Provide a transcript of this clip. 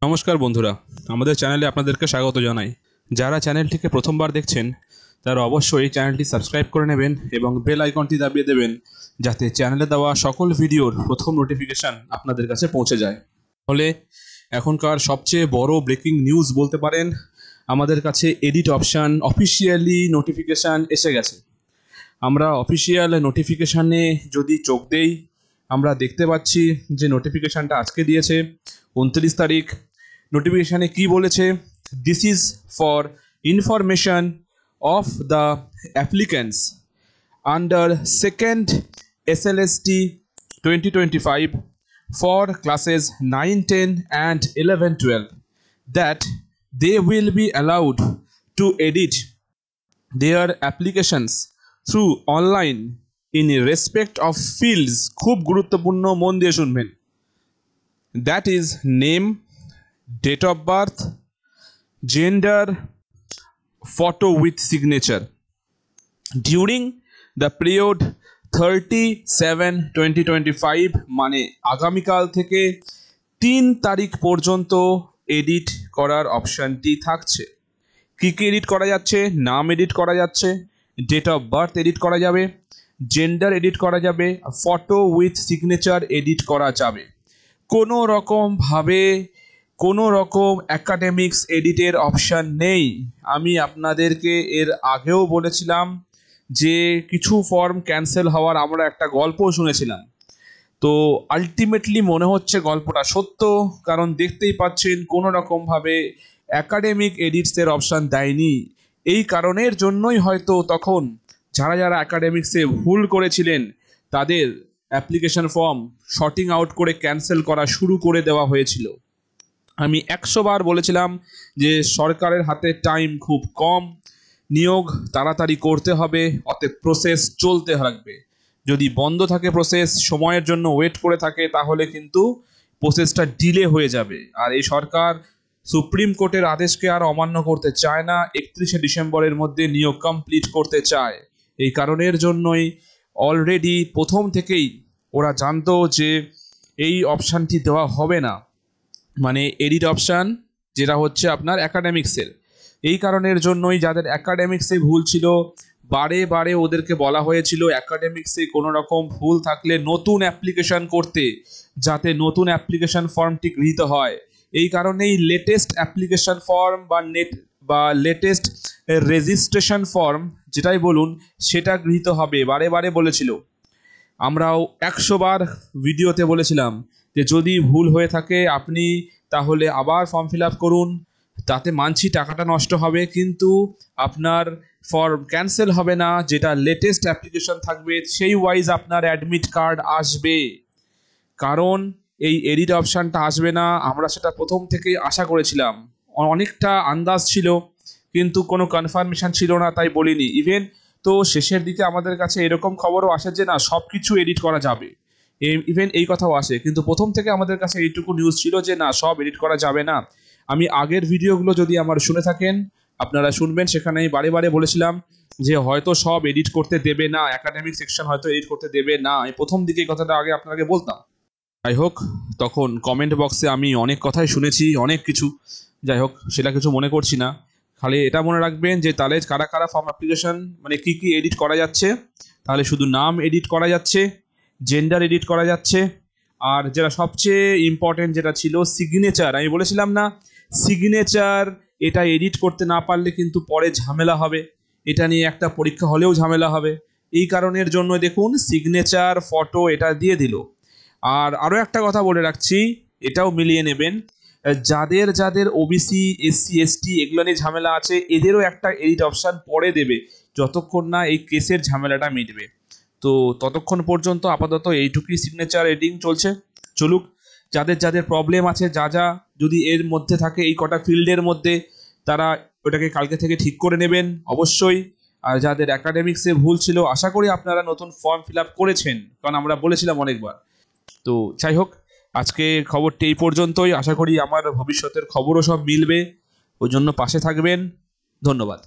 নমস্কার বন্ধুরা, আমাদের চ্যানেলে আপনাদেরকে স্বাগত জানাই। যারা চ্যানেলটিকে প্রথমবার দেখছেন তারা অবশ্যই চ্যানেলটি সাবস্ক্রাইব করে নেবেন এবং বেল আইকনটি দাবিয়ে দেবেন, যাতে চ্যানেলে দেওয়া সকল ভিডিওর প্রথম নোটিফিকেশান আপনাদের কাছে পৌঁছে যায়। ফলে এখনকার সবচেয়ে বড় ব্রেকিং নিউজ বলতে পারেন, আমাদের কাছে এডিট অপশান অফিসিয়ালি নোটিফিকেশান এসে গেছে। আমরা অফিসিয়াল নোটিফিকেশানে যদি চোখ দেই, আমরা দেখতে পাচ্ছি যে নোটিফিকেশানটা আজকে দিয়েছে 29 তারিখ। নোটিফিকেশানে কি বলেছে? This is for information of the applicants under second SLST 2025 for classes 9, 10 and 11, 12 that they will be allowed to edit their applications through online in respect of fields, খুব গুরুত্বপূর্ণ, মন দিয়ে শুনবেন, that is name, date of birth, gender, photo with signature during the period 30/7/2025 মানে আগামীকাল থেকে 3 তারিখ পর্যন্ত এডিট করার অপশানটি থাকছে। কী কী এডিট করা যাচ্ছে? নাম এডিট করা যাচ্ছে, ডেট অফ বার্থ এডিট করা যাবে, জেন্ডার এডিট করা যাবে, ফটো উইথ সিগনেচার এডিট করা যাবে। কোনো রকম অ্যাকাডেমিক্স এডিটের অপশান নেই। আমি আপনাদেরকে এর আগেও বলেছিলাম যে কিছু ফর্ম ক্যান্সেল হওয়ার আমরা একটা গল্পও শুনেছিলাম। তো আলটিমেটলি মনে হচ্ছে গল্পটা সত্য, কারণ দেখতেই পাচ্ছেন কোনো রকমভাবে অ্যাকাডেমিক এডিটসের অপশান দেয়নি। এই কারণের জন্যই হয়তো তখন যারা অ্যাকাডেমিক্সে ভুল করেছিলেন তাদের অ্যাপ্লিকেশন ফর্ম শর্টিং আউট করে ক্যান্সেল করা শুরু করে দেওয়া হয়েছিল। আমি 100 বার বলেছিলাম যে সরকারের হাতে টাইম খুব কম, নিয়োগ তাড়াতাড়ি করতে হবে, অতএব প্রসেস চলতে থাকবে। যদি বন্ধ থাকে প্রসেস, সময়ের জন্য ওয়েট করে থাকে, তাহলে কিন্তু প্রসেসটা ডিলে হয়ে যাবে। আর এই সরকার সুপ্রিম কোর্টের আদেশকে আর অমান্য করতে চায় না, 31শে ডিসেম্বরের মধ্যে নিয়োগ কমপ্লিট করতে চায়। এই কারণের জন্যই অলরেডি প্রথম থেকেই ওরা জানতো যে এই অপশানটি দেওয়া হবে না, মানে এডিট অপশান যেটা হচ্ছে আপনার অ্যাকাডেমিক্সের। এই কারণের জন্যই যাদের অ্যাকাডেমিক্সে ভুল ছিল, বারে ওদেরকে বলা হয়েছিল অ্যাকাডেমিক্সে কোনো রকম ভুল থাকলে নতুন অ্যাপ্লিকেশান করতে, যাতে নতুন অ্যাপ্লিকেশান ফর্মটি গৃহীত হয়। এই কারণেই লেটেস্ট অ্যাপ্লিকেশান ফর্ম বা লেটেস্ট রেজিস্ট্রেশন ফর্ম যেটাই বলুন, সেটা গৃহীত হবে। বারে বলেছিল। আমরাও 100 বার ভিডিওতে বলেছিলাম যে যদি ভুল হয়ে থাকে আপনি তাহলে আবার ফর্ম ফিল আপ করুন, তাতে মানছি টাকাটা নষ্ট হবে, কিন্তু আপনার ফর্ম ক্যান্সেল হবে না। যেটা লেটেস্ট অ্যাপ্লিকেশন থাকবে সেই ওয়াইজ আপনার অ্যাডমিট কার্ড আসবে। কারণ এই এডিট অপশানটা আসবে না, আমরা সেটা প্রথম থেকেই আশা করেছিলাম। অনেকটা আন্দাজ ছিল, কিন্তু কোনো কনফার্মেশন ছিল না, তাই বলিনি। ইভেন তো শেষের দিকে আমাদের কাছে এরকম খবরও আসে যে না, সব কিছু এডিট করা যাবে, ইভেন এই কথাও আসে। কিন্তু প্রথম থেকে আমাদের কাছে এইটুকু নিউজ ছিল যে না, সব এডিট করা যাবে না। আমি আগের ভিডিওগুলো যদি আমার শুনে থাকেন, আপনারা শুনবেন, সেখানে আমি বারে বলেছিলাম যে হয়তো সব এডিট করতে দেবে না, একাডেমিক সেকশন হয়তো এডিট করতে দেবে না। আমি প্রথম দিকে এই কথাটা আগে আপনাকে বলতাম। যাই হোক, তখন কমেন্ট বক্সে আমি অনেক কথাই শুনেছি, অনেক কিছু। যাই হোক, সেটা কিছু মনে করছি না। খালি এটা মনে রাখবেন যে তাহলে কারা ফর্ম অ্যাপ্লিকেশন মানে কী এডিট করা যাচ্ছে। তাহলে শুধু নাম এডিট করা যাচ্ছে, জেন্ডার এডিট করা যাচ্ছে, আর যেটা সবচেয়ে ইম্পর্টেন্ট যেটা ছিল সিগনেচার। আমি বলেছিলাম না, সিগনেচার এটা এডিট করতে না পারলে কিন্তু পরে ঝামেলা হবে, এটা নিয়ে একটা পরীক্ষা হলেও ঝামেলা হবে। এই কারণের জন্য দেখুন সিগনেচার, ফটো এটা দিয়ে দিল। আর আরও একটা কথা বলে রাখছি, এটাও মিলিয়ে নেবেন, যাদের OBC, SC, ST এগুলো নিয়ে ঝামেলা আছে, এদেরও একটা এডিট অপশান পরে দেবে, যতক্ষণ না এই কেসের ঝামেলাটা মিটবে। তো ততক্ষণ পর্যন্ত আপাতত এইটুকুই সিগনেচার এডিটিং চলুক। যাদের প্রবলেম আছে, যদি এর মধ্যে থাকে, এই কটা ফিল্ডের মধ্যে, তারা ওটাকে কালকে থেকে ঠিক করে নেবেন অবশ্যই। আর যাদের অ্যাকাডেমিক্সে ভুল ছিল, আশা করি আপনারা নতুন ফর্ম ফিল আপ করেছেন, কারণ আমরা বলেছিলাম অনেকবার। তো যাই হোক, আজকে খবরটি এই পর্যন্তই। আশা করি আমার ভবিষ্যতের খবরও সব মিলবে, ওই জন্য পাশে থাকবেন। ধন্যবাদ।